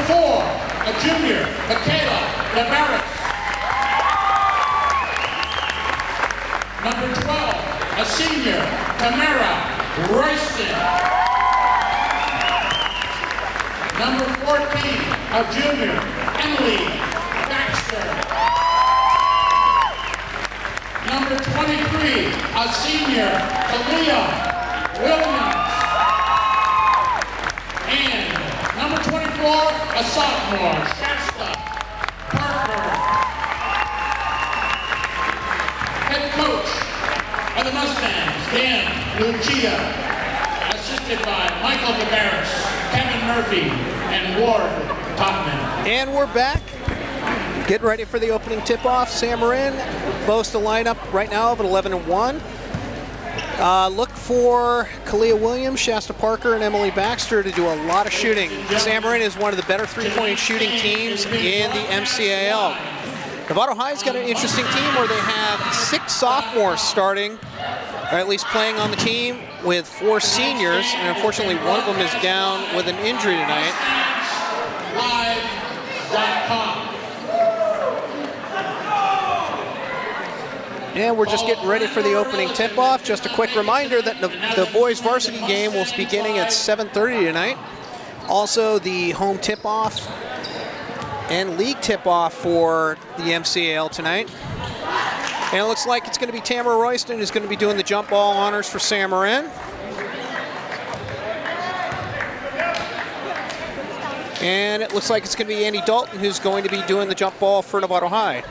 4, a junior, Michaela Damaris. Number 12, a senior, Tamara Royston. Number 14, a junior, Emily Baxter. Number 23, a senior, Talia Williams. And number 24, a sophomore, Shasta Parker. Head coach of the Mustangs, Dan Lucia, assisted by Michael Damaris, Kevin Murphy, and Ward Topman. And we're back. Getting ready for the opening tip-off. Sam Marin boasts a lineup right now of 11-1. Look for Kalia Williams, Shasta Parker, and Emily Baxter to do a lot of shooting. Sam Marin is one of the better three-point shooting teams in the MCAL. Novato High's got an interesting team where they have 6 sophomores starting, or at least playing on the team, with 4 seniors, and unfortunately one of them is down with an injury tonight. And we're just getting ready for the opening tip-off. Just a quick reminder that the boys varsity game will be beginning at 7:30 tonight. Also, the home tip-off and league tip-off for the MCAL tonight. And it looks like it's going to be Tamara Royston who's going to be doing the jump ball honors for Sam Marin. And it looks like it's going to be Andy Dalton who's going to be doing the jump ball for Novato High.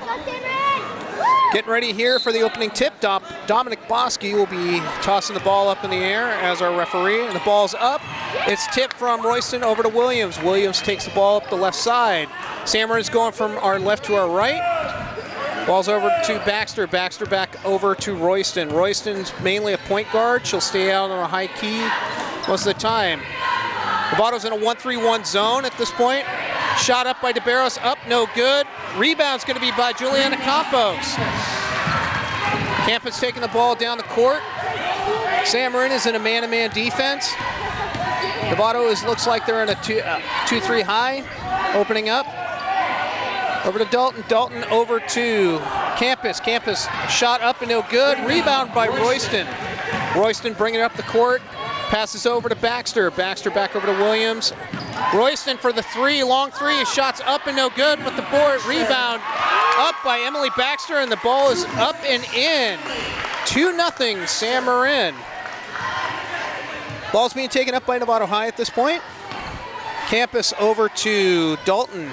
Getting ready here for the opening tip. Dominic Bosky will be tossing the ball up in the air as our referee. And the ball's up. It's tipped from Royston over to Williams. Williams takes the ball up the left side. Sam Marin's going from our left to our right. Ball's over to Baxter. Baxter back over to Royston. Royston's mainly a point guard. She'll stay out on a high key most of the time. Novato's in a 1-3-1 zone at this point. Shot up by DeBarros, up, no good. Rebound's going to be by Juliana Campos. Campos taking the ball down the court. Sam Marin is in a man-to-man defense. Novato looks like they're in a 2-3 high, opening up. Over to Dalton. Dalton over to Campos. Campos shot up and no good. Rebound by Royston. Royston bringing it up the court. Passes over to Baxter. Baxter back over to Williams. Royston for the 3, long 3. Shots up and no good, but the board rebound up by Emily Baxter, and the ball is up and in. 2-0 Sam Marin. Ball's being taken up by Novato High at this point. Campus over to Dalton.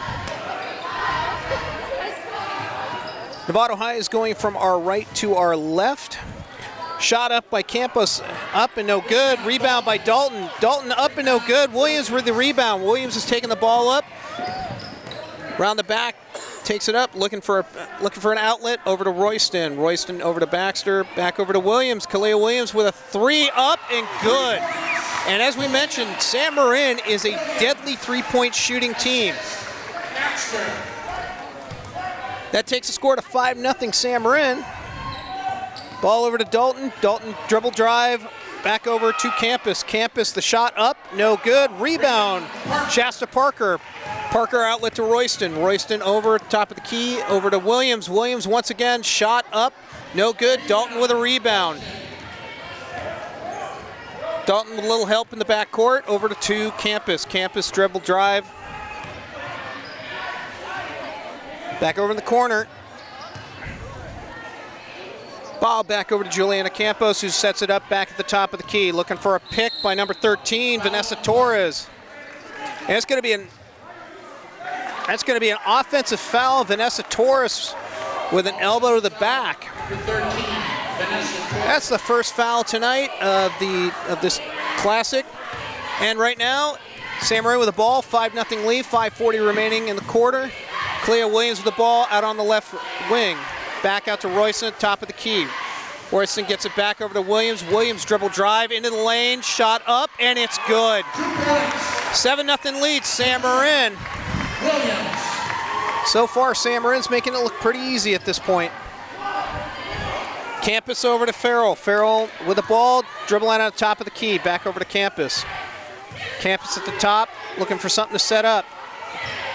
Novato High is going from our right to our left. Shot up by Campos, up and no good. Rebound by Dalton. Dalton up and no good. Williams with the rebound. Williams is taking the ball up. Round the back, takes it up, looking for an outlet. Over to Royston. Royston over to Baxter. Back over to Williams. Kalia Williams with a 3 up and good. And as we mentioned, Sam Marin is a deadly three-point shooting team. That takes a score to 5-0 Sam Marin. Ball over to Dalton. Dalton dribble drive. Back over to Campus. Campus, the shot up. No good. Rebound. Shasta Parker. Parker outlet to Royston. Royston over top of the key. Over to Williams. Williams once again. Shot up. No good. Dalton with a rebound. Dalton with a little help in the backcourt. Over to Campus. Campus dribble drive. Back over in the corner. Ball back over to Juliana Campos, who sets it up back at the top of the key. Looking for a pick by number 13, Vanessa Torres. And it's going to be an offensive foul. Vanessa Torres with an elbow to the back. That's the first foul tonight of this classic. And right now, Sam Marin with the ball, 5-0 lead, 5:40 remaining in the quarter. Kalia Williams with the ball out on the left wing. Back out to Royston, top of the key. Royston gets it back over to Williams. Williams dribble drive into the lane, shot up, and it's good. 7-0 lead, Sam Marin. So far, Sam Marin's making it look pretty easy at this point. Campus over to Farrell. Farrell with the ball, dribbling out the top of the key, back over to Campus. Campus at the top, looking for something to set up.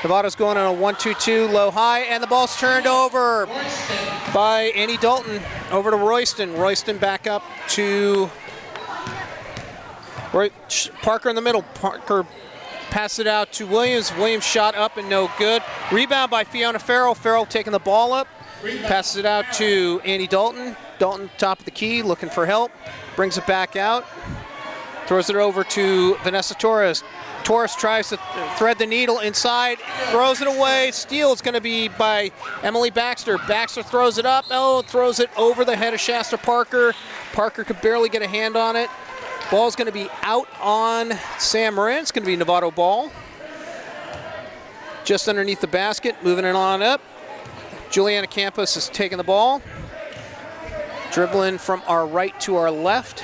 Novato's going on a 1-2-2 low-high, and the ball's turned over by Annie Dalton over to Royston. Royston back up to Parker in the middle. Parker passes it out to Williams. Williams shot up and no good. Rebound by Fiona Farrell. Farrell taking the ball up. Passes it out to Annie Dalton. Dalton top of the key, looking for help. Brings it back out. Throws it over to Vanessa Torres. Torres tries to thread the needle inside, throws it away. Steal is going to be by Emily Baxter. Baxter throws it up. Oh, throws it over the head of Shasta Parker. Parker could barely get a hand on it. Ball's going to be out on Sam Marin. It's going to be Novato ball. Just underneath the basket, moving it on up. Juliana Campos is taking the ball. Dribbling from our right to our left.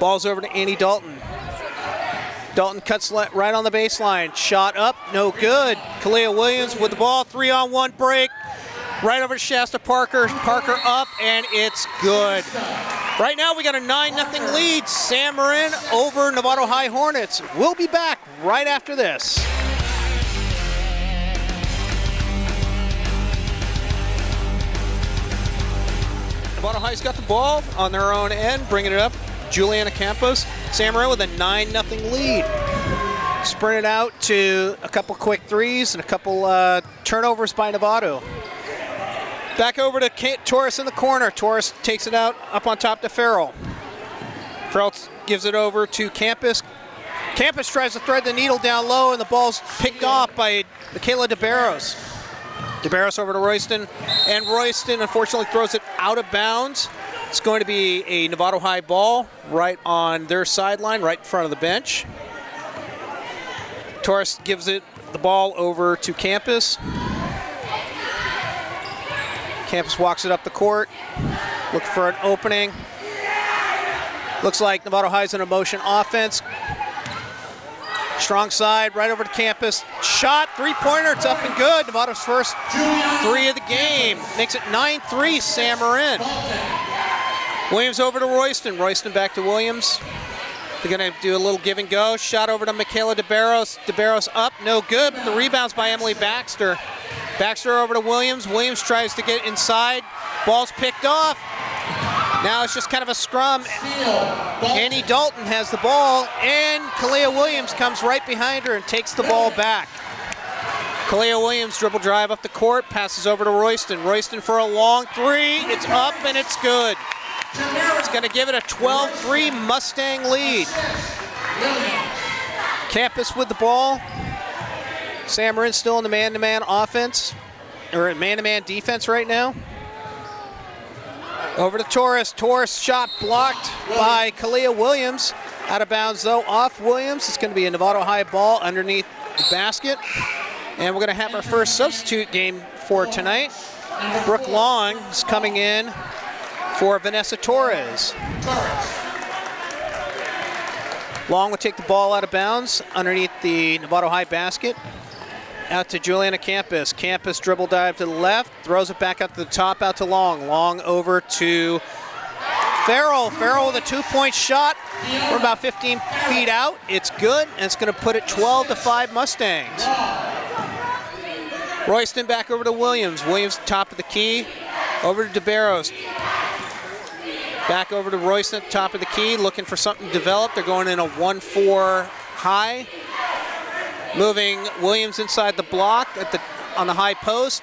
Ball's over to Annie Dalton. Dalton cuts right on the baseline. Shot up, no good. Kalia Williams with the ball, 3-on-1 break. Right over to Shasta Parker. Parker up, and it's good. Right now we got a 9-0 lead. Sam Marin over Novato High Hornets. We'll be back right after this. Novato High's got the ball on their own end, bringing it up. Juliana Campos. Sam Marin with a 9-0 lead. Sprinted out to a couple quick threes and a couple turnovers by Novato. Back over to Torres in the corner. Torres takes it out up on top to Farrell. Farrell gives it over to Campos. Campos tries to thread the needle down low, and the ball's picked off by Michaela DeBarros. DeBarros over to Royston, and Royston unfortunately throws it out of bounds. It's going to be a Novato High ball right on their sideline, right in front of the bench. Torres gives the ball over to Campos. Campos walks it up the court, looking for an opening. Looks like Novato High's in a motion offense. Strong side, right over to Campos. Shot, three-pointer, it's up and good. Novato's first three of the game. Makes it 9-3, Sam Marin. Williams over to Royston. Royston back to Williams. They're going to do a little give and go. Shot over to Michaela DeBarros. DeBarros up, no good, but the rebound's by Emily Baxter. Baxter over to Williams. Williams tries to get inside. Ball's picked off. Now it's just kind of a scrum. Annie Dalton has the ball, and Kalia Williams comes right behind her and takes the ball back. Kalia Williams dribble drive up the court, passes over to Royston. Royston for a long three. It's up and it's good. It's going to give it a 12-3 Mustang lead. Campos with the ball. Sam Marin still in the man-to-man offense, or man-to-man defense right now. Over to Torres. Torres shot blocked by Kalia Williams. Out of bounds though, off Williams. It's going to be a Novato High ball underneath the basket. And we're going to have our first substitute game for tonight. Brooke Long is coming in for Vanessa Torres. Long will take the ball out of bounds underneath the Novato High basket. Out to Juliana Campos. Campos dribble dive to the left, throws it back up to the top, out to Long. Long over to Farrell. Farrell with a two-point shot. We're about 15 feet out. It's good, and it's going to put it 12-5 Mustangs. Royston back over to Williams. Williams top of the key. Over to DeBarros. Back over to Royston, top of the key, looking for something to develop. They're going in a 1-4 high. Moving Williams inside the block on the high post.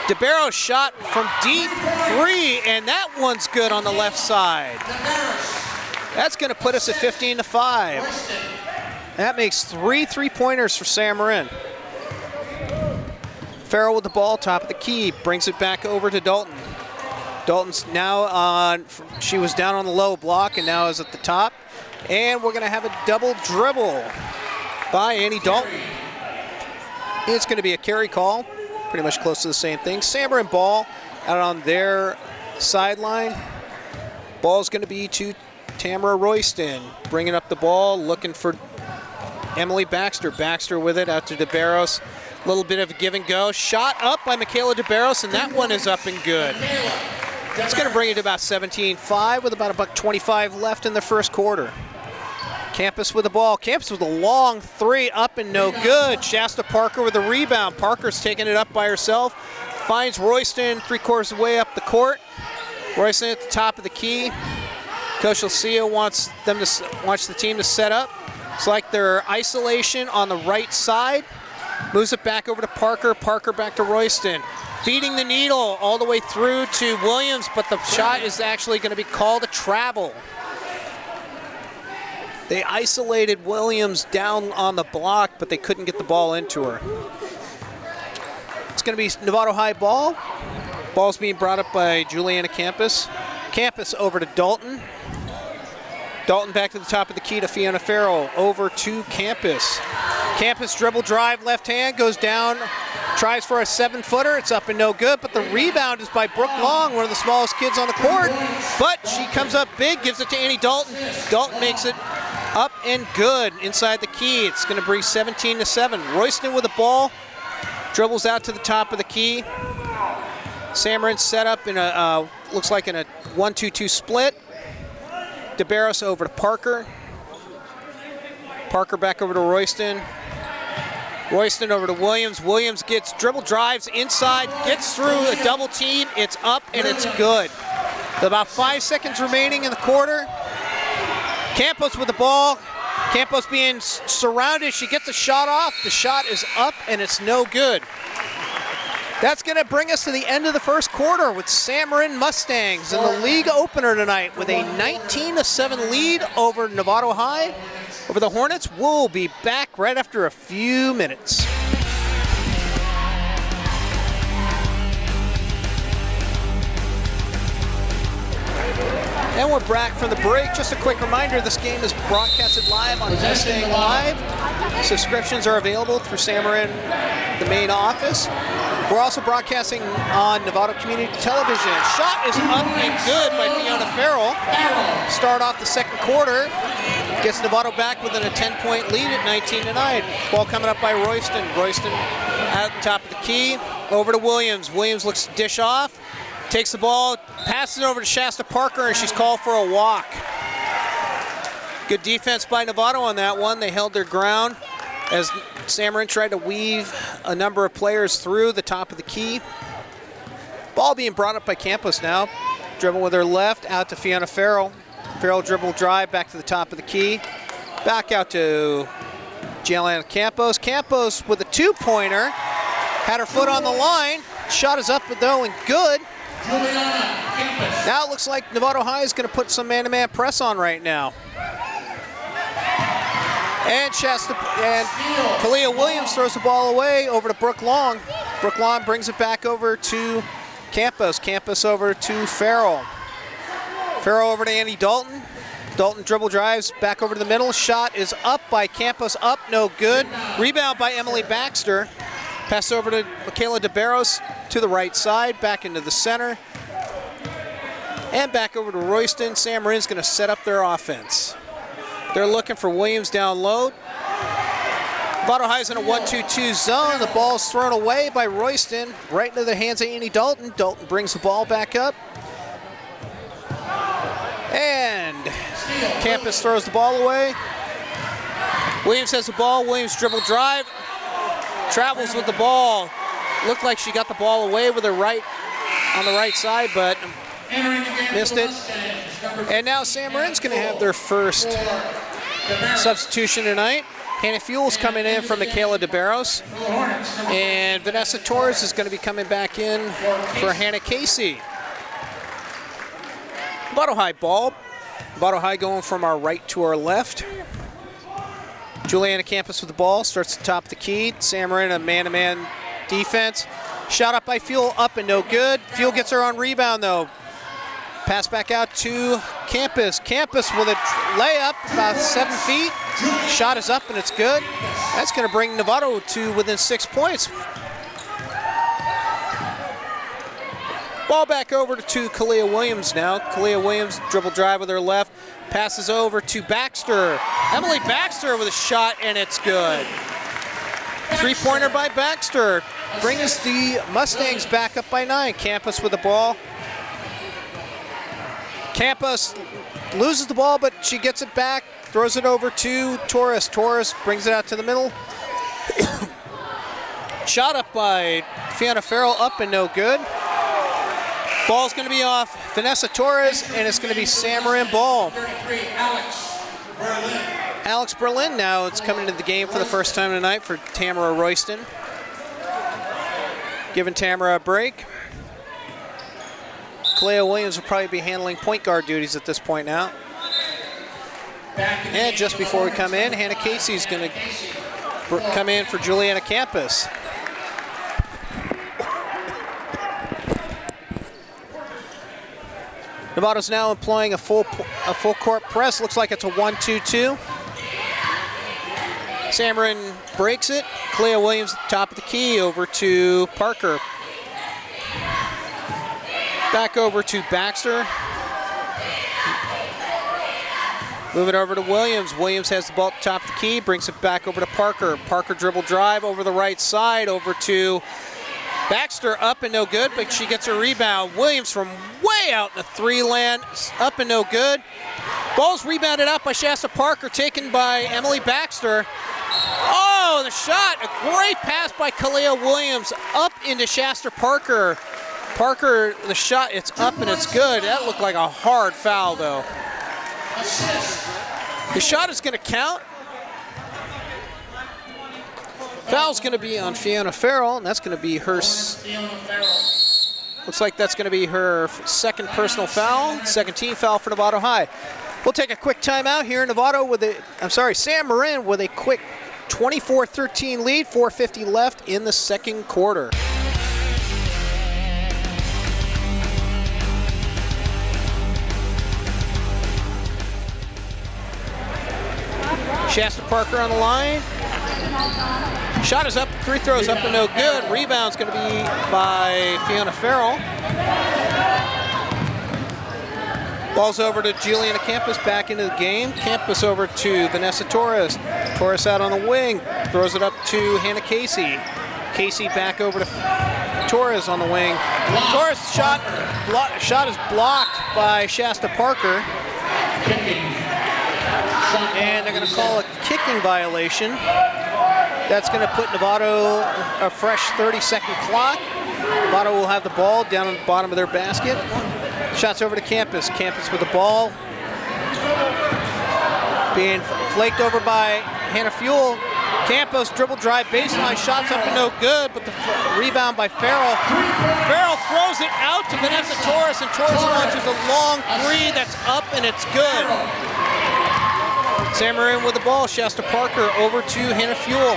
DeBarros shot from deep, three, and that one's good on the left side. That's going to put us at 15-5. That makes 3 3-pointers for Sam Marin. Farrell with the ball, top of the key, brings it back over to Dalton. Dalton's now on, she was down on the low block and now is at the top. And we're going to have a double dribble by Annie Dalton. It's going to be a carry call, pretty much close to the same thing. Sam Marin ball out on their sideline. Ball's going to be to Tamara Royston, bringing up the ball, looking for Emily Baxter. Baxter with it out to DeBarros. A little bit of a give and go. Shot up by Michaela DeBarros, and that one is up and good. It's going to bring it to about 17-5 with about $1.25 left in the first quarter. Campus with the ball. Campus with a long three, up and no good. Shasta Parker with a rebound. Parker's taking it up by herself. Finds Royston 3/4 of the way up the court. Royston at the top of the key. Coach Lucia wants the team to set up. It's like their isolation on the right side. Moves it back over to Parker. Parker back to Royston. Feeding the needle all the way through to Williams, but the shot is actually going to be called a travel. They isolated Williams down on the block, but they couldn't get the ball into her. It's going to be Novato High ball. Ball's being brought up by Juliana Campus. Campus over to Dalton. Dalton back to the top of the key to Fiona Farrell. Over to Campus. Campus dribble drive, left hand, goes down, tries for a 7-footer. It's up and no good, but the rebound is by Brooke Long, one of the smallest kids on the court. But she comes up big, gives it to Annie Dalton. Dalton makes it up and good inside the key. It's going to bring 17-7. Royston with the ball. Dribbles out to the top of the key. Sam Marin set up in a, looks like in a 1-2-2 split. DeBarros over to Parker. Parker back over to Royston. Royston over to Williams. Williams gets dribble drives inside, gets through a double team. It's up and it's good. With about 5 seconds remaining in the quarter. Campos with the ball. Campos being surrounded. She gets a shot off. The shot is up and it's no good. That's going to bring us to the end of the first quarter with Sam Marin Mustangs in the league opener tonight with a 19-7 lead over Novato High. Over the Hornets. We'll be back right after a few minutes. And we're back from the break. Just a quick reminder, this game is broadcasted live on Mustang Live. Subscriptions are available through Sam Marin, the main office. We're also broadcasting on Novato Community Television. Shot is up and good by Fiona Farrell. Start off the second quarter. Gets Novato back within a 10-point lead at 19-9. Ball coming up by Royston. Royston at the top of the key. Over to Williams. Williams looks to dish off. Takes the ball, passes it over to Shasta Parker, and she's called for a walk. Good defense by Novato on that one. They held their ground as Sam Marin tried to weave a number of players through the top of the key. Ball being brought up by Campos now. Dribble with her left, out to Fiona Farrell. Farrell dribble drive back to the top of the key. Back out to Juliana Campos. Campos with a two-pointer. Had her foot on the line. Shot is up though and good. Now it looks like Novato High is going to put some man-to-man press on right now. And Kalia Williams throws the ball away over to Brooke Long. Brooke Long brings it back over to Campos. Campos over to Farrell. Farrell over to Annie Dalton. Dalton dribble drives back over to the middle. Shot is up by Campos, up, no good. Rebound by Emily Baxter. Pass over to Michaela DeBarros to the right side, back into the center. And back over to Royston. Sam Marin's going to set up their offense. They're looking for Williams down low. Novato High's in a 1-2-2 zone. The ball's thrown away by Royston, right into the hands of Annie Dalton. Dalton brings the ball back up. And Campus throws the ball away. Williams has the ball. Williams dribble drive. Travels with the ball. Looked like she got the ball away with her right on the right side, but missed it. And now Sam Marin's going to have their first substitution tonight. Hannah Fuel's coming in from Michaela DeBarros. And Vanessa Torres is going to be coming back in for Hannah Casey. Novato High ball. Novato High going from our right to our left. Juliana Campus with the ball, starts at the top of the key. Sam Marin, a man-to-man defense. Shot up by Fuel, up and no good. Fuel gets her on rebound though. Pass back out to Campus. Campus with a layup about 7 feet. Shot is up and it's good. That's going to bring Novato to within 6 points. Ball back over to Kalia Williams now. Kalia Williams dribble drive with her left. Passes over to Baxter. Emily Baxter with a shot and it's good. Three-pointer by Baxter. Brings the Mustangs back up by 9. Campus with the ball. Campus loses the ball, but she gets it back throws it over to Torres. Torres brings it out to the middle. Shot up by Fiona Farrell, up and no good. Ball's going to be off Vanessa Torres, and it's going to be San Marin ball. 33, Alex Berlin now it's coming into the game for the first time tonight for Tamara Royston. Giving Tamara a break. Cleo Williams will probably be handling point guard duties at this point now. And just before we come in, Hannah Casey's going to come in for Juliana Campus. Novato's now employing a full court press. Looks like it's a 1-2-2. San Marin breaks it. Cleo Williams at the top of the key over to Parker. Back over to Baxter. Move it over to Williams. Williams has the ball at the top of the key, brings it back over to Parker. Parker dribble drive over the right side, over to Baxter, up and no good, but she gets a rebound. Williams from way out in the three land, up and no good. Ball's rebounded out by Shasta Parker, taken by Emily Baxter. Oh, the shot, a great pass by Kalia Williams, up into Shasta Parker. Parker, the shot, it's up and it's good. That looked like a hard foul though. The shot is going to count. Foul's going to be on Fiona Farrell, and that's going to be her. Looks like that's going to be her second personal foul, second team foul for Novato High. We'll take a quick timeout here in Novato with San Marin with a quick 24-13 lead, 4:50 left in the second quarter. Shasta Parker on the line. Shot is up, free throws up and no good. Rebound's going to be by Fiona Farrell. Ball's over to Juliana Campus, back into the game. Campus over to Vanessa Torres. Torres out on the wing, throws it up to Hannah Casey. Casey back over to Torres on the wing. Torres shot is blocked by Shasta Parker. And they're going to call a kicking violation. That's going to put Novato a fresh 30-second clock. Novato will have the ball down on the bottom of their basket. Shots over to Campus. Campus with the ball. Being flaked over by Hannah Fuel. Campos dribble drive baseline. Shots up and no good, but the rebound by Farrell. Farrell throws it out to Vanessa Torres, and Torres launches a long three that's up and it's good. San Marin with the ball. Shasta Parker over to Hannah Fuel.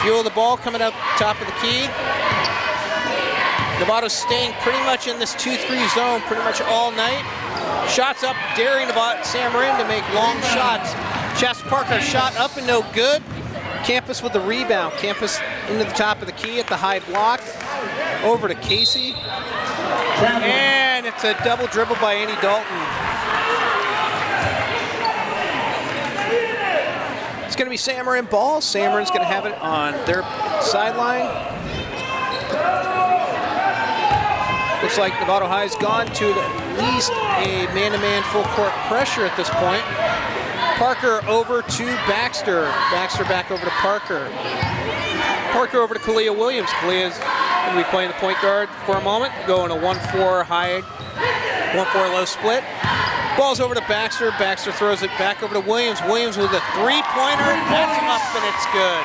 Fuel the ball coming up top of the key. Novato's staying pretty much in this 2-3 zone pretty much all night. Shots up, daring San Marin to make long shots. Shasta Parker shot up and no good. Campus with the rebound. Campus into the top of the key at the high block. Over to Casey. And it's a double dribble by Annie Dalton. It's going to be San Marin ball. San Marin's going to have it on their sideline. Looks like Novato High's gone to at least a man-to-man full court pressure at this point. Parker over to Baxter. Baxter back over to Parker. Parker over to Kalia Williams. Kalia's going to be playing the point guard for a moment. Going a 1-4 high, 1-4 low split. Ball's over to Baxter. Baxter throws it back over to Williams. Williams with a three-pointer. That's up and it's good.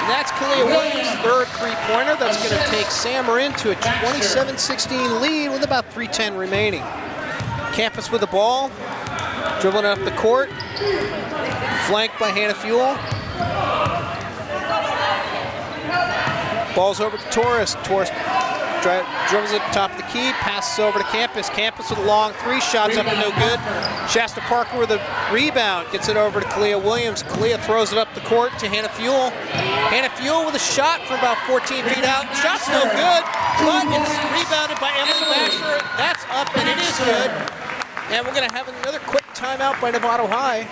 And that's Kalia Williams' third three-pointer. That's going to take San Marin to a 27-16 lead with about 3:10 remaining. Campus with the ball. Dribbling up the court. Flanked by Hannah Fuel. Ball's over to Torres. Torres dribbles at the top of the key, passes over to Campus. Campus with a long three, shots up and no good. Shasta Parker with a rebound, gets it over to Kalia Williams. Kalia throws it up the court to Hannah Fuel. Hannah Fuel with a shot from about 14 feet out. Shot's no good, but it's rebounded by Emily Baxter. That's up and it is good. And we're going to have another quick timeout by Novato High.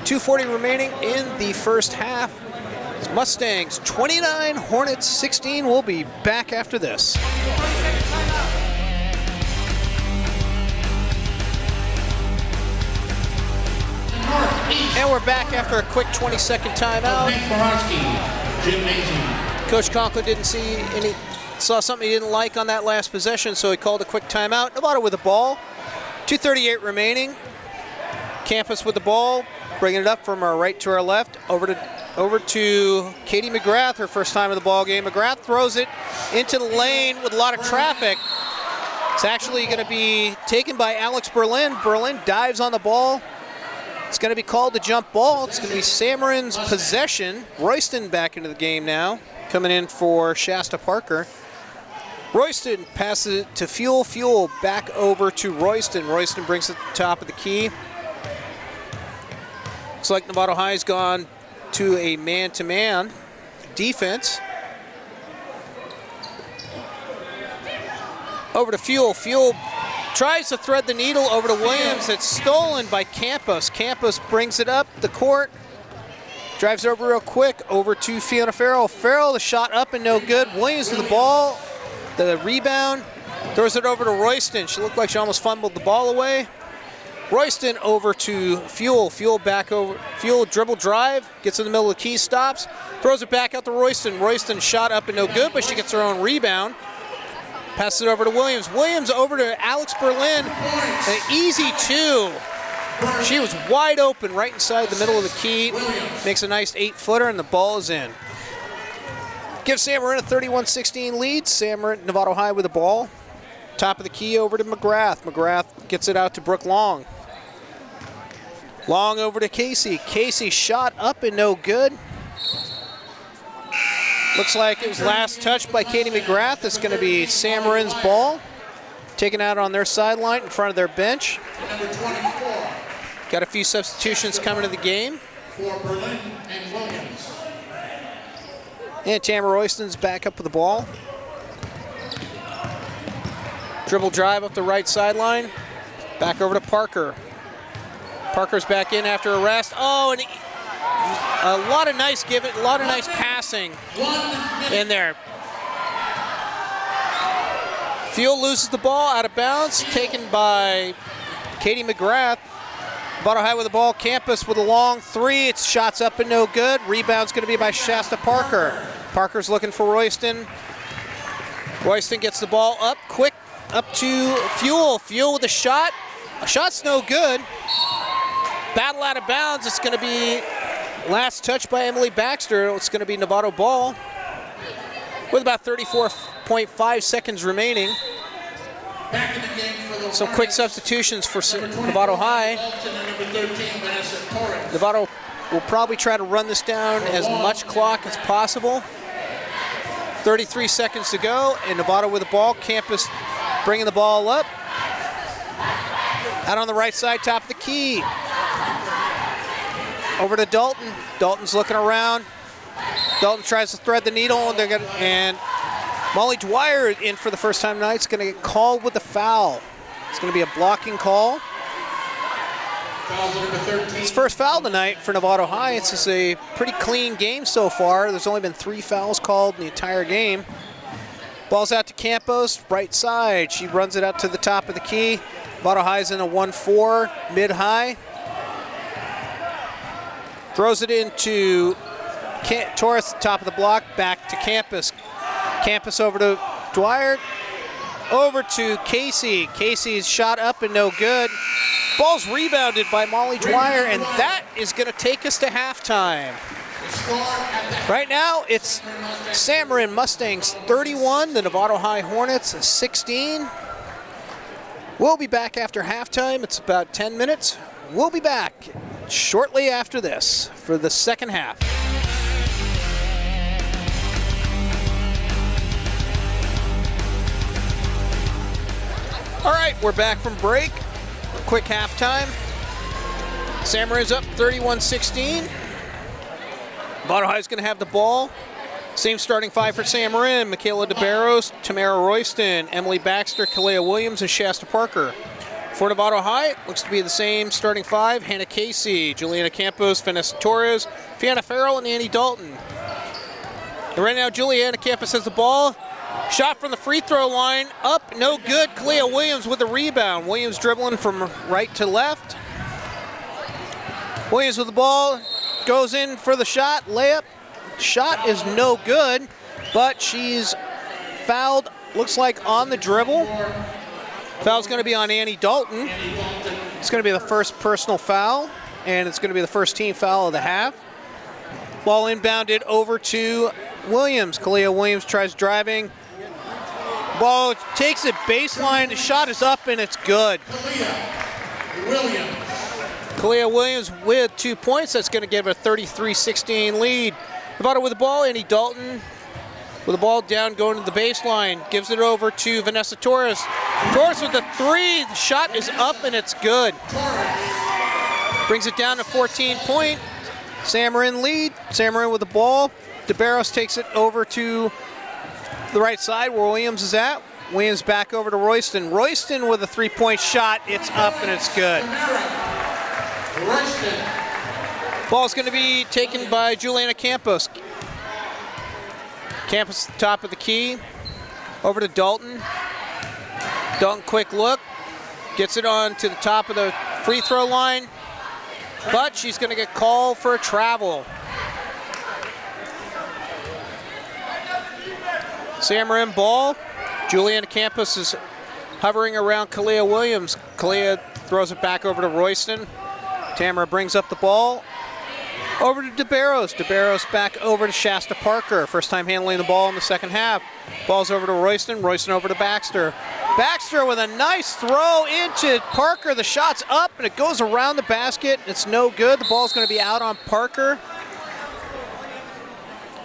2:40 remaining in the first half. Mustangs 29, Hornets 16. We'll be back after this. And we're back after a quick 20-second timeout. Varsity, gymnasium. Coach Conklin saw something he didn't like on that last possession, so he called a quick timeout. Novato with the ball. 2:38 remaining. Campus with the ball, bringing it up from our right to our left. Over to Katie McGrath, her first time in the ball game. McGrath throws it into the lane with a lot of traffic. It's actually going to be taken by Alex Berlin. Berlin dives on the ball. It's going to be called the jump ball. It's going to be Sam Marin's possession. Royston back into the game now, coming in for Shasta Parker. Royston passes it to Fuel. Fuel back over to Royston. Royston brings it to the top of the key. Looks like Novato High's gone to a man-to-man defense. Over to Fuel. Fuel tries to thread the needle over to Williams. It's stolen by Campos. Campos brings it up the court. Drives over real quick. Over to Fiona Farrell. Farrell, the shot up and no good. Williams with the ball. The rebound. Throws it over to Royston. She looked like she almost fumbled the ball away. Royston over to Fuel. Fuel back over. Fuel dribble drive. Gets in the middle of the key. Stops. Throws it back out to Royston. Royston shot up and no good, but she gets her own rebound. Passes it over to Williams. Williams over to Alex Berlin. An easy two. She was wide open right inside the middle of the key. Makes a nice 8-footer, and the ball is in. Gives Sam Marin a 31-16 lead. Sam Marin, Novato High with the ball. Top of the key over to McGrath. McGrath gets it out to Brooke Long. Long over to Casey. Casey shot up and no good. Looks like it was last touched by Katie McGrath. It's going to be Sam Marin's ball. Taken out on their sideline in front of their bench. Got a few substitutions coming to the game. For Berlin and Williams. And Tamara Royston's back up with the ball. Dribble drive up the right sideline. Back over to Parker. Parker's back in after a rest. Oh, and a lot of nice a lot of nice passing in there. Fuel loses the ball out of bounds, taken by Katie McGrath. Novato High with the ball. Campus with a long three. It's shots up and no good. Rebound's going to be by Shasta Parker. Parker's looking for Royston. Royston gets the ball up quick, up to Fuel. Fuel with a shot. A shot's no good. Battle out of bounds. It's going to be last touch by Emily Baxter. It's going to be Novato ball with about 34.5 seconds remaining. Back in the game for the Some quick substitutions for Novato High. Novato will probably try to run this down as much clock as possible. 33 seconds to go, and Novato with the ball. Campus bringing the ball up. Out on the right side, top of the key. Over to Dalton. Dalton's looking around. Dalton tries to thread the needle, and Molly Dwyer in for the first time tonight is going to get called with a foul. It's going to be a blocking call. It's first foul tonight for Novato High. It's just a pretty clean game so far. There's only been 3 fouls called in the entire game. Ball's out to Campos, right side. She runs it out to the top of the key. Novato High's in a 1-4, mid-high. Throws it into Torres, top of the block, back to Campus. Campus over to Dwyer. Over to Casey. Casey's shot up and no good. Ball's rebounded by Molly Dwyer, and that is going to take us to halftime. Right now, it's Sam Marin Mustangs 31, the Novato High Hornets 16. We'll be back after halftime. It's about 10 minutes. We'll be back shortly after this for the second half. All right, we're back from break. Quick halftime. Sam Marin's up 31-16. Novato High's going to have the ball. Same starting 5 for Sam Marin. Michaela DeBarros, Tamara Royston, Emily Baxter, Kalea Williams, and Shasta Parker. For Novato High, looks to be the same starting 5. Hannah Casey, Juliana Campos, Vanessa Torres, Fiona Farrell, and Annie Dalton. And right now, Juliana Campos has the ball. Shot from the free throw line, up, no good. Kalea Williams with the rebound. Williams dribbling from right to left. Williams with the ball, goes in for the shot, layup. Shot is no good, but she's fouled, looks like on the dribble. Foul's going to be on Annie Dalton. It's going to be the first personal foul, and it's going to be the first team foul of the half. Ball inbounded over to Williams. Kalia Williams tries driving. Ball takes it baseline. The shot is up, and it's good. Kalia Williams with 2 points. That's going to give a 33-16 lead. Novato with the ball. Annie Dalton with the ball down, going to the baseline. Gives it over to Vanessa Torres. Torres with the three. The shot is up, and it's good. Brings it down to 14-point. Marin lead. Marin with the ball. DeBarros takes it over to the right side where Williams is at. Williams back over to Royston. Royston with a three-point shot. It's up, and it's good. Ball's going to be taken by Juliana Campos. Campos top of the key. Over to Dalton. Dalton, quick look. Gets it on to the top of the free throw line. But she's going to get called for a travel. Marin ball. Juliana Campos is hovering around Kalia Williams. Kalia throws it back over to Royston. Tamara brings up the ball. Over to DeBarros. DeBarros back over to Shasta Parker. First time handling the ball in the second half. Ball's over to Royston. Royston over to Baxter. Baxter with a nice throw into Parker. The shot's up, and it goes around the basket. It's no good. The ball's going to be out on Parker.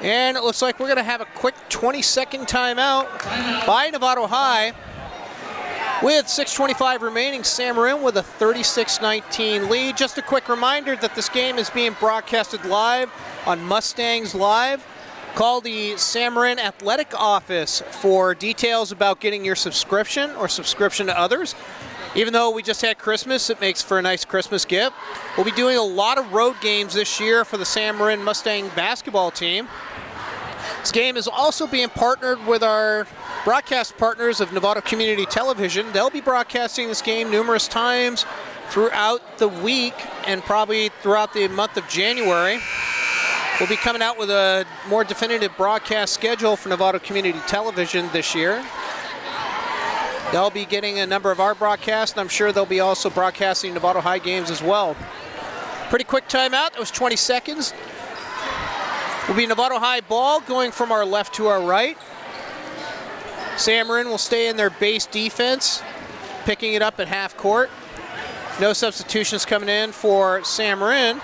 And it looks like we're going to have a quick 20-second timeout by Novato High. With 6:25 remaining, Marin with a 36-19 lead. Just a quick reminder that this game is being broadcasted live on Mustangs Live. Call the Marin Athletic Office for details about getting your subscription or subscription to others. Even though we just had Christmas, it makes for a nice Christmas gift. We'll be doing a lot of road games this year for the Marin Mustang basketball team. This game is also being partnered with our broadcast partners of Novato Community Television. They'll be broadcasting this game numerous times throughout the week and probably throughout the month of January. We'll be coming out with a more definitive broadcast schedule for Novato Community Television this year. They'll be getting a number of our broadcasts, and I'm sure they'll be also broadcasting Novato High games as well. Pretty quick timeout. That was 20 seconds. Will be Novato High ball going from our left to our right. Marin will stay in their base defense, picking it up at half court. No substitutions coming in for Marin.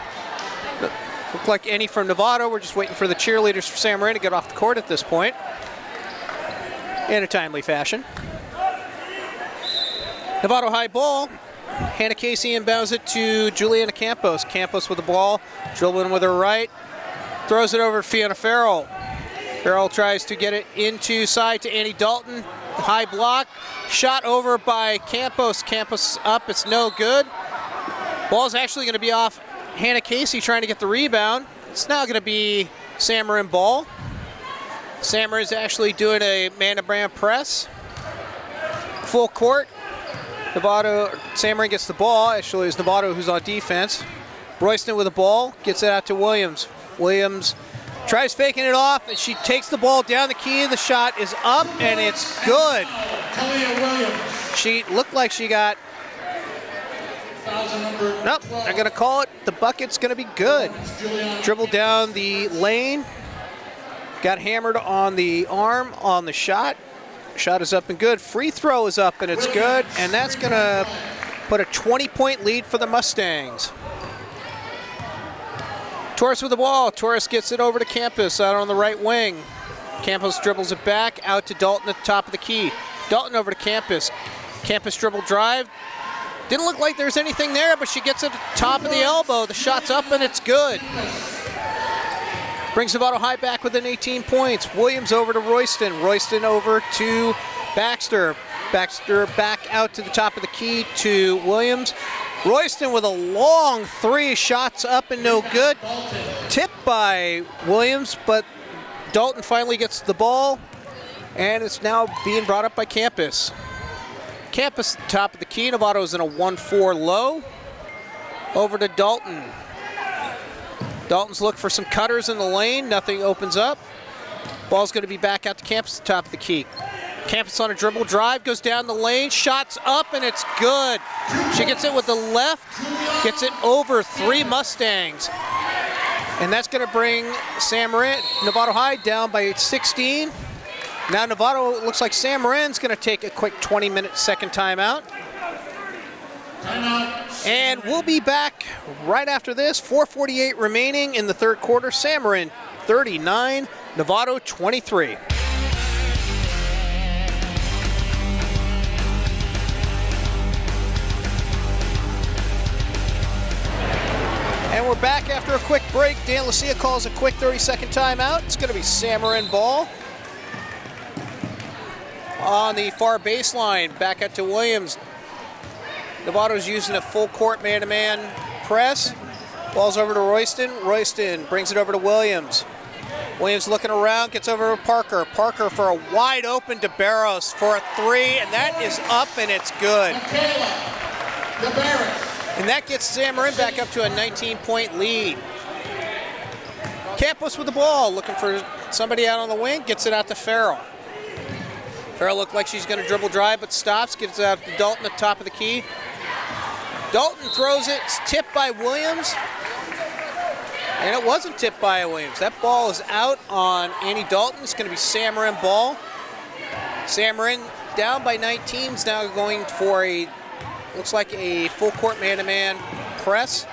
Look like any from Novato. We're just waiting for the cheerleaders for Marin to get off the court at this point in a timely fashion. Novato High ball. Hannah Casey inbounds it to Juliana Campos. Campos with the ball, dribbling with her right. Throws it over to Fiona Farrell. Farrell tries to get it into side to Annie Dalton. High block. Shot over by Campos. Campos up. It's no good. Ball's actually going to be off Hannah Casey trying to get the rebound. It's now going to be Marin ball. Marin is actually doing a man-to-man press. Full court. Marin gets the ball. Actually, it's Novato who's on defense. Royston with the ball. Gets it out to Williams. Williams tries faking it off, and she takes the ball down the key. The shot is up, and it's good. She looked like she got... Nope, they're going to call it. The bucket's going to be good. Dribbled down the lane. Got hammered on the arm on the shot. Shot is up and good. Free throw is up, and it's good. And that's going to put a 20-point lead for the Mustangs. Torres with the ball. Torres gets it over to Campos out on the right wing. Campos dribbles it back out to Dalton at the top of the key. Dalton over to Campos. Campos dribble drive. Didn't look like there's anything there, but she gets it at the top of the elbow. The shot's up, and it's good. Brings Novato High back within 18 points. Williams over to Royston. Royston over to Baxter. Baxter back out to the top of the key to Williams. Royston with a long three, shots up and no good. Tipped by Williams, but Dalton finally gets the ball, and it's now being brought up by Campos. Campos at the top of the key. Novato is in a 1-4 low. Over to Dalton. Dalton's look for some cutters in the lane. Nothing opens up. Ball's going to be back out to Campus, top of the key. Campus on a dribble drive, goes down the lane, shots up, and it's good. She gets it with the left, gets it over 3 Mustangs. And that's going to bring Novato High down by 16. Now Novato, looks like San Marin's going to take a quick 20-minute second timeout. And we'll be back right after this. 4:48 remaining in the third quarter. San Marin 39, Novato 23. And we're back after a quick break. Dan Lucia calls a quick 30-second timeout. It's going to be San Marin ball. On the far baseline, back out to Williams. Novato's using a full court man-to-man press. Ball's over to Royston. Royston brings it over to Williams. Williams looking around, gets over to Parker. Parker for a wide open to Barros for a 3, and that is up and it's good. And that gets San Marin back up to a 19-point lead. Campos with the ball, looking for somebody out on the wing, gets it out to Farrell. Farrell looked like she's going to dribble drive, but stops, gets it out to Dalton at the top of the key. Dalton throws it, it's tipped by Williams. And it wasn't tipped by Williams. That ball is out on Annie Dalton. It's going to be San Marin ball. San Marin down by 19 is now going for looks like a full court man-to-man press.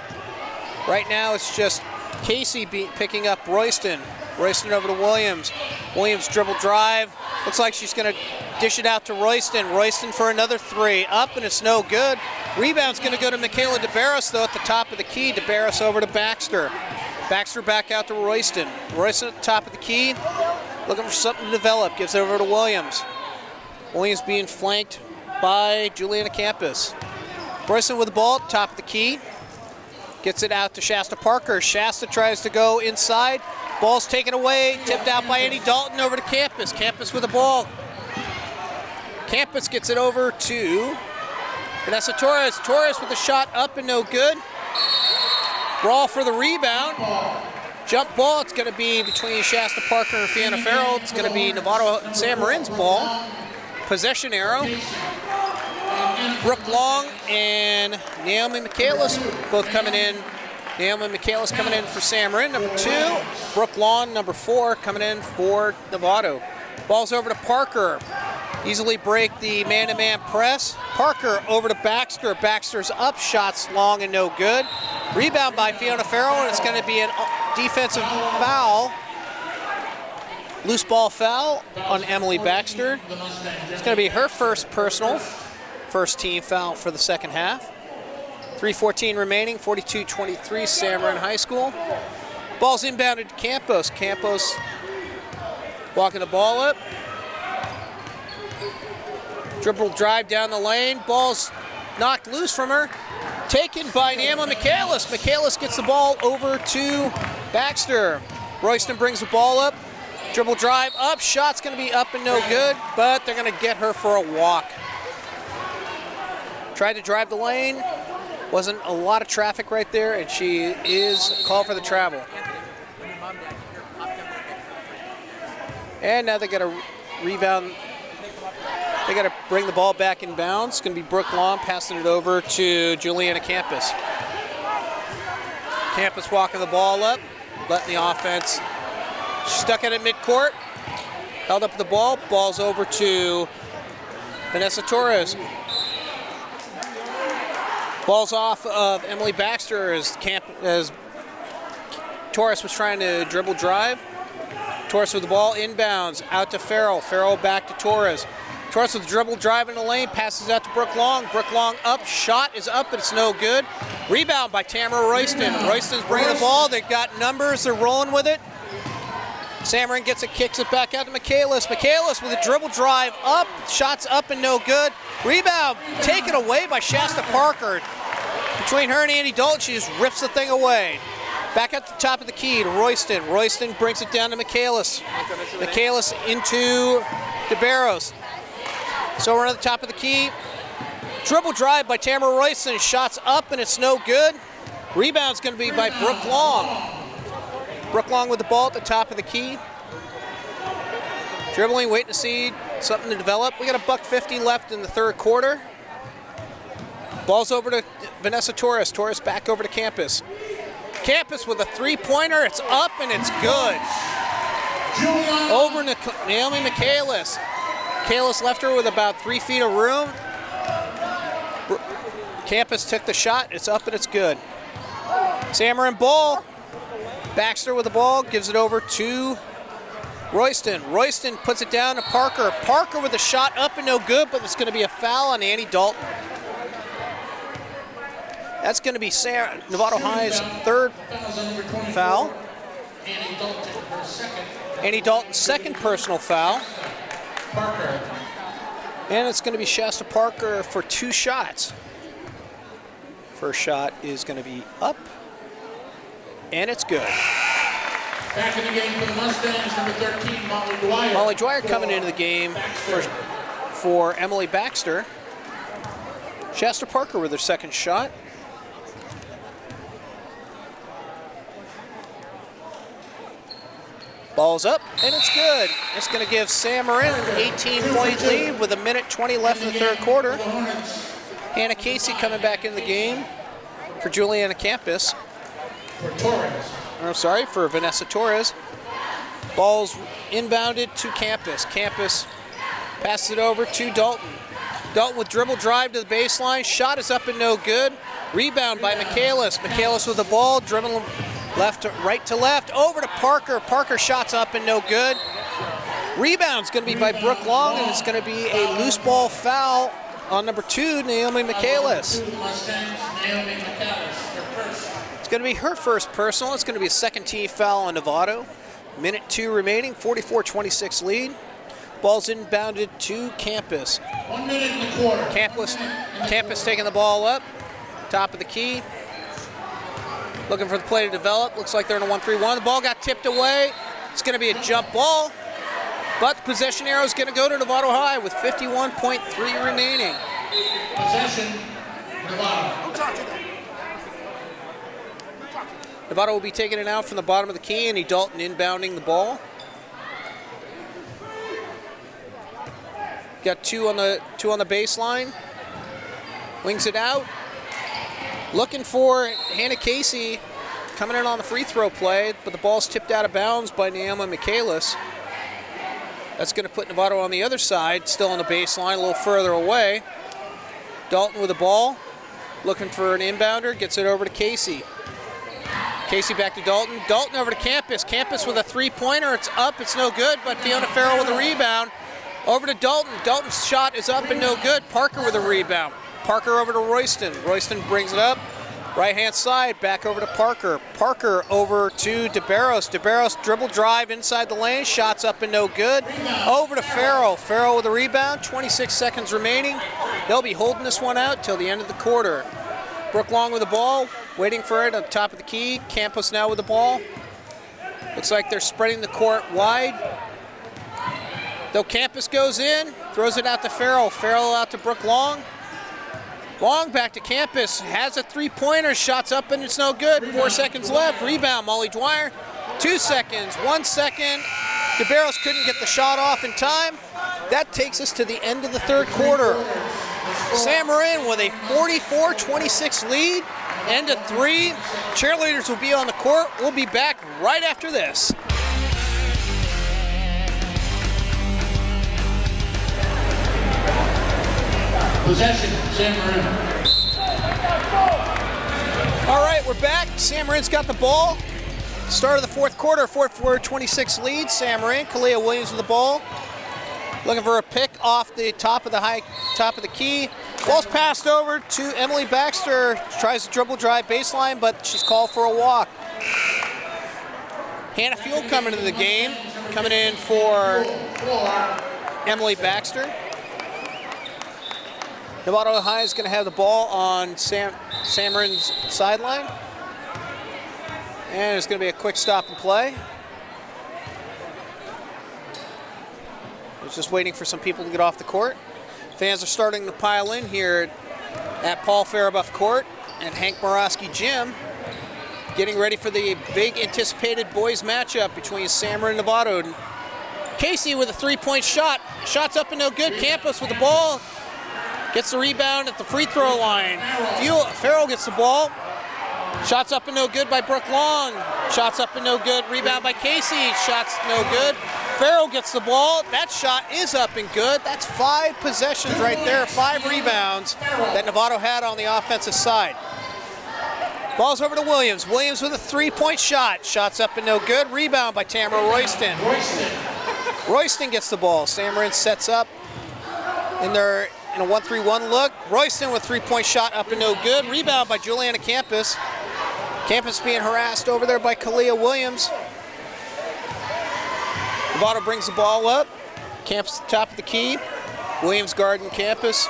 Right now it's just Casey picking up Royston. Royston over to Williams. Williams dribble drive. Looks like she's going to dish it out to Royston. Royston for another 3. Up and it's no good. Rebound's going to go to Michaela DeBarros though at the top of the key. DeBarros over to Baxter. Baxter back out to Royston. Royston at the top of the key. Looking for something to develop. Gives it over to Williams. Williams being flanked by Juliana Campus. Royston with the ball at the top of the key. Gets it out to Shasta Parker. Shasta tries to go inside. Ball's taken away, tipped out by Annie Dalton over to Campus. Campus with the ball. Campus gets it over to Vanessa Torres. Torres with the shot up and no good. Brawl for the rebound. Jump ball, it's going to be between Shasta Parker and Fiona Farrell. It's going to be Novato San Marin's ball. Possession arrow. Brooke Long and Naomi Michaelis both coming in. Naomi Michaelis coming in for San Marin, number 2. Brooke Long, number 4, coming in for Novato. Ball's over to Parker. Easily break the man-to-man press. Parker over to Baxter. Baxter's up, shots long and no good. Rebound by Fiona Farrell, and it's going to be a defensive foul. Loose ball foul on Emily Baxter. It's going to be her first personal, first team foul for the second half. 3:14 remaining, 42-23, San Marin High School. Ball's inbounded to Campos. Campos walking the ball up. Dribble drive down the lane. Ball's knocked loose from her. Taken by Naomi Michaelis. Michaelis gets the ball over to Baxter. Royston brings the ball up. Dribble drive up. Shot's going to be up and no good, but they're going to get her for a walk. Tried to drive the lane. Wasn't a lot of traffic right there, and she is called for the travel. And now they got a rebound. They got to bring the ball back in bounds. It's going to be Brooke Long passing it over to Juliana Campus. Campus walking the ball up, letting the offense. Stuck it at midcourt. Held up the ball. Ball's over to Vanessa Torres. Ball's off of Emily Baxter as Torres was trying to dribble drive. Torres with the ball inbounds, out to Farrell. Farrell back to Torres. Torres with the dribble drive in the lane, passes out to Brooke Long. Brooke Long up, shot is up, but it's no good. Rebound by Tamara Royston. Royston's bringing the ball, they've got numbers, they're rolling with it. San Marin gets it, kicks it back out to Michaelis. Michaelis with a dribble drive up, shots up and no good. Rebound taken away by Shasta Parker. Between her and Annie Dalton, she just rips the thing away. Back at the top of the key to Royston. Royston brings it down to Michaelis. Michaelis into DeBarros. So we're at the top of the key. Dribble drive by Tamara Royston. Shots up and it's no good. Rebound's going to be by Brooke Long. Brooke Long with the ball at the top of the key. Dribbling, waiting to see something to develop. We got $1:50 left in the third quarter. Ball's over to Vanessa Torres. Torres back over to Campus. Campus with a three-pointer. It's up and it's good. Over to Naomi Michaelis. Michaelis left her with about 3 feet of room. Campus took the shot. It's up and it's good. Marin ball. Baxter with the ball. Gives it over to Royston. Royston puts it down to Parker. Parker with a shot up and no good, but it's going to be a foul on Annie Dalton. That's going to be Novato High's third foul. Annie Dalton's second personal foul. And it's going to be Shasta Parker for 2 shots. First shot is going to be up, and it's good. Back in the game for the Mustangs, number 13, Molly Dwyer. Molly Dwyer coming into the game for Emily Baxter. Shasta Parker with her second shot. Ball's up, and it's good. It's going to give Marin an 18-point lead with 1:20 left in the third quarter. Hannah Casey coming back in the game for Juliana Campus. For Vanessa Torres. Ball's inbounded to Campus. Campus passes it over to Dalton. Dalton with dribble drive to the baseline. Shot is up and no good. Rebound by Michaelis. Michaelis with the ball, dribbling right to left. Over to Parker. Parker shots up and no good. Rebound's going to be by Brooke Long, and it's going to be a loose ball foul on number 2, Naomi Michaelis. It's going to be her first personal. It's going to be a second team foul on Novato. 1:02 remaining, 44-26 lead. Ball's inbounded to Campus. 1 minute in the quarter. Campus taking the ball up, top of the key. Looking for the play to develop. Looks like they're in a 1-3-1. The ball got tipped away. It's going to be a jump ball. But the possession arrow is going to go to Novato High with 51.3 remaining. Possession, Novato. Novato will be taking it out from the bottom of the key, and Dalton inbounding the ball. Got two on the baseline. Wings it out. Looking for Hannah Casey coming in on the free throw play, but the ball's tipped out of bounds by Naomi Michaelis. That's going to put Novato on the other side, still on the baseline, a little further away. Dalton with the ball, looking for an inbounder, gets it over to Casey. Casey back to Dalton. Dalton over to Campus. Campus with a three-pointer. It's up, it's no good, but Fiona Farrell with a rebound. Over to Dalton. Dalton's shot is up and no good. Parker with a rebound. Parker over to Royston. Royston brings it up. Right-hand side, back over to Parker. Parker over to DeBarros. DeBarros dribble drive inside the lane. Shots up and no good. Over to Farrell. Farrell with a rebound. 26 seconds remaining. They'll be holding this one out till the end of the quarter. Brooke Long with the ball. Waiting for it at the top of the key. Campos now with the ball. Looks like they're spreading the court wide. Though Campus goes in, throws it out to Farrell. Farrell out to Brooke Long. Long back to Campus, has a three-pointer, shots up and it's no good. 4 seconds left, rebound Molly Dwyer. 2 seconds, 1 second. DeBarros couldn't get the shot off in time. That takes us to the end of the third quarter. Marin with a 44-26 lead, end of 3. Cheerleaders will be on the court. We'll be back right after this. Possession, Marin. All right, we're back. Marin's got the ball. Start of the fourth quarter, 44-26 lead. Marin, Kalia Williams with the ball. Looking for a pick off the top of the key. Ball's passed over to Emily Baxter. Tries to dribble drive baseline, but she's called for a walk. Hannah Field coming into the game, coming in for Emily Baxter. Novato High is going to have the ball on Marin's sideline. And it's going to be a quick stop and play. It's just waiting for some people to get off the court. Fans are starting to pile in here at Paul Faribuff Court at Hank Morosky Gym. getting ready for the big anticipated boys matchup between Marin and Novato. Casey with a 3-point shot. Shot's up and no good. Campus with the ball. Gets the rebound at the free throw line. Farrell gets the ball. Shots up and no good by Brooke Long. Shots up and no good. Rebound by Casey. Shots no good. Farrell gets the ball. That shot is up and good. That's 5 possessions right there, 5 rebounds that Novato had on the offensive side. Ball's over to Williams. Williams with a 3-point shot. Shots up and no good. Rebound by Tamara Royston. Royston gets the ball. Marin sets up in a 1-3-1 look. Royston with 3-point shot up and no good. Rebound by Juliana Campus. Campus being harassed over there by Kalia Williams. Novato brings the ball up. Campus top of the key. Williams guarding Campus.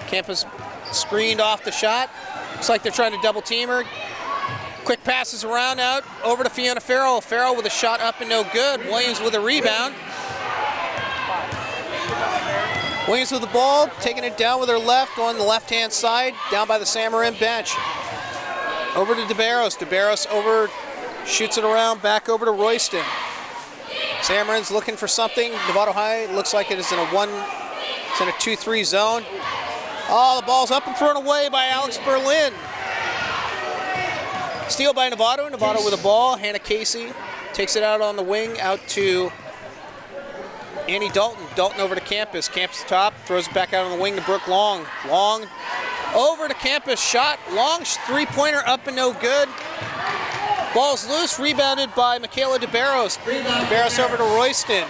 Campus screened off the shot. Looks like they're trying to double team her. Quick passes around out over to Fiona Farrell. Farrell with a shot up and no good. Williams with a rebound. Williams with the ball, taking it down with her left on the left-hand side, down by the Marin bench. Over to DeBarros. DeBarros over, shoots it around, back over to Royston. Marin's looking for something. Novato High looks like it is in a 2-3 zone. Oh, the ball's up and thrown away by Alex Berlin. Steal by Novato. Novato with the ball. Hannah Casey takes it out on the wing, out to Annie Dalton. Dalton over to Campus. Campus top, throws it back out on the wing to Brooke Long. Long over to Campus, shot. Long 3-pointer up and no good. Ball's loose, rebounded by Michaela DeBarros. DeBarros over to Royston.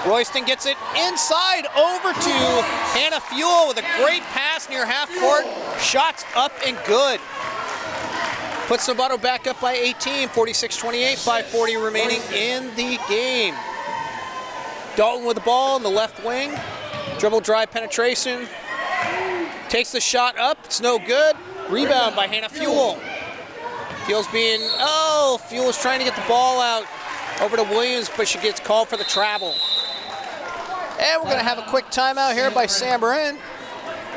Royston gets it inside over to Hannah Fuel with a great pass near half court. Shots up and good. Puts Novato back up by 18, 46-28, 5:40 remaining in the game. Dalton with the ball in the left wing. Dribble drive penetration. Takes the shot up. It's no good. Rebound by Hannah Fuel. Fuel's trying to get the ball out over to Williams, but she gets called for the travel. And we're going to have a quick timeout here by Marin.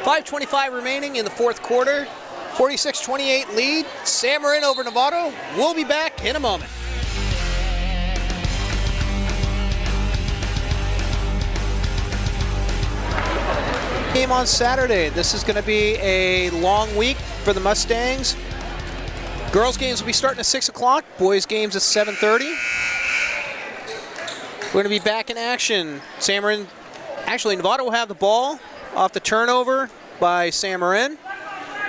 5:25 remaining in the fourth quarter. 46-28 lead. Marin over Novato. We'll be back in a moment. Game on Saturday. This is going to be a long week for the Mustangs. Girls games will be starting at 6 o'clock. Boys games at 7:30. We're going to be back in action. Novato will have the ball off the turnover by Marin.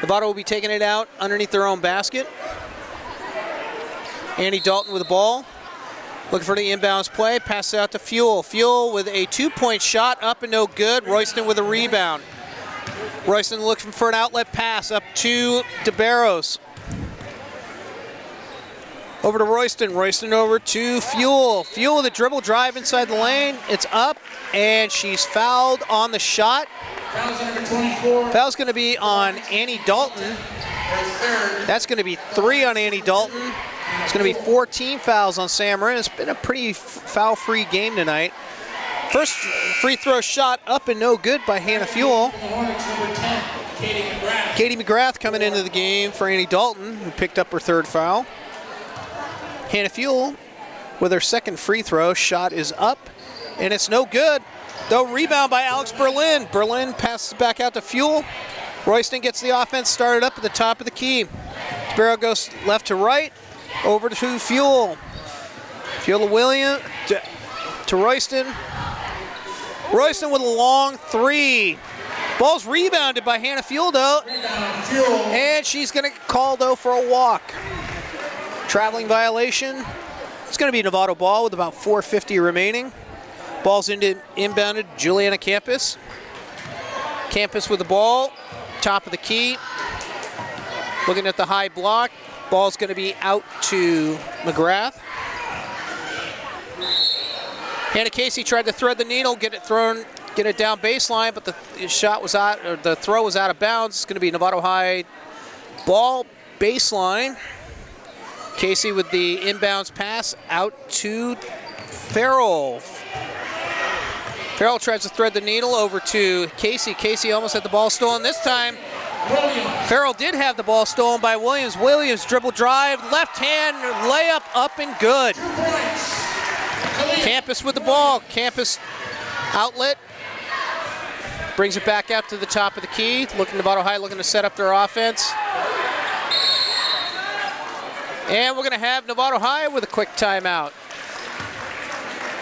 Novato will be taking it out underneath their own basket. Annie Dalton with the ball. Looking for the inbounds play. Pass it out to Fuel. Fuel with a 2-point shot up and no good. Royston with a rebound. Royston looking for an outlet pass up to DeBarros. Over to Royston. Royston over to Fuel. Fuel with a dribble drive inside the lane. It's up, and she's fouled on the shot. Foul's going to be on Annie Dalton. That's going to be 3 on Annie Dalton. It's going to be 14 fouls on Marin. It's been a pretty foul-free game tonight. First free throw shot up and no good by Hannah Fuel. Katie McGrath coming into the game for Annie Dalton, who picked up her 3rd foul. Hannah Fuel with her 2nd free throw. Shot is up, and it's no good. Though rebound by Alex Berlin. Berlin passes back out to Fuel. Royston gets the offense started up at the top of the key. Sparrow goes left to right. Over to Fuel. Fuel to William, to Royston. Royston with a long 3. Ball's rebounded by Hannah Fuel, though. And she's going to get called, though, for a walk. Traveling violation. It's going to be a Novato ball with about 4:50 remaining. Ball's inbounded Juliana Campus. Campus with the ball. Top of the key. Looking at the high block. Ball's going to be out to McGrath. Hannah Casey tried to thread the needle, get it down baseline, but the throw was out of bounds. It's going to be Novato High ball baseline. Casey with the inbounds pass out to Farrell. Farrell tries to thread the needle over to Casey. Casey almost had the ball stolen this time. Williams. Farrell did have the ball stolen by Williams. Williams dribble drive, left hand layup up and good. 2 points. Khalid. Campus with the ball. Campus outlet. Brings it back out to the top of the key. Looking Novato High looking to set up their offense. And we're going to have Novato High with a quick timeout.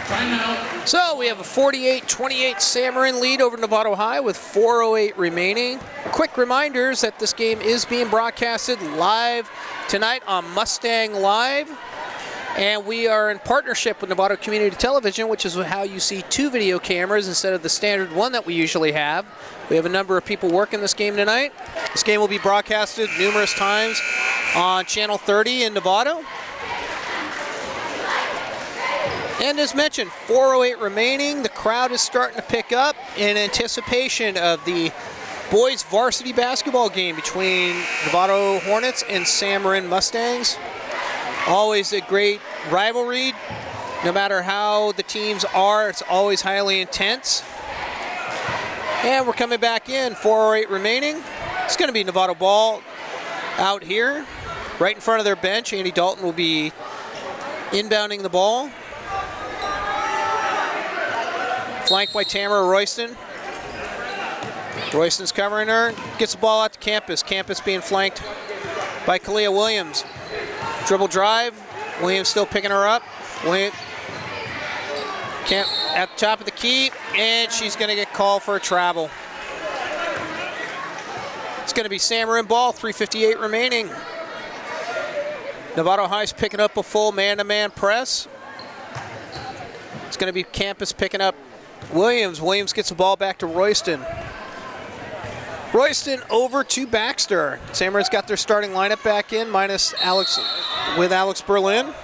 Timeout. So we have a 48-28 San Marin lead over Novato High with 4:08 remaining. Quick reminders that this game is being broadcasted live tonight on Mustang Live. And we are in partnership with Novato Community Television, which is how you see 2 video cameras instead of the standard one that we usually have. We have a number of people working this game tonight. This game will be broadcasted numerous times on Channel 30 in Novato. And as mentioned, 4:08 remaining. The crowd is starting to pick up in anticipation of the boys varsity basketball game between Novato Hornets and San Marin Mustangs. Always a great rivalry. No matter how the teams are, it's always highly intense. And we're coming back in, 4:08 remaining. It's going to be Novato ball out here, right in front of their bench. Andy Dalton will be inbounding the ball. Flanked by Tamara Royston. Royston's covering her, gets the ball out to Campus. Campus being flanked by Kalia Williams. Dribble drive, Williams still picking her up. Williams at the top of the key, and she's going to get called for a travel. It's going to be San Marin ball, 3:58 remaining. Novato High's picking up a full man-to-man press. It's going to be Campus picking up Williams. Williams gets the ball back to Royston. Royston over to Baxter. San Marin's got their starting lineup back in, minus Alex, with Alex Berlin.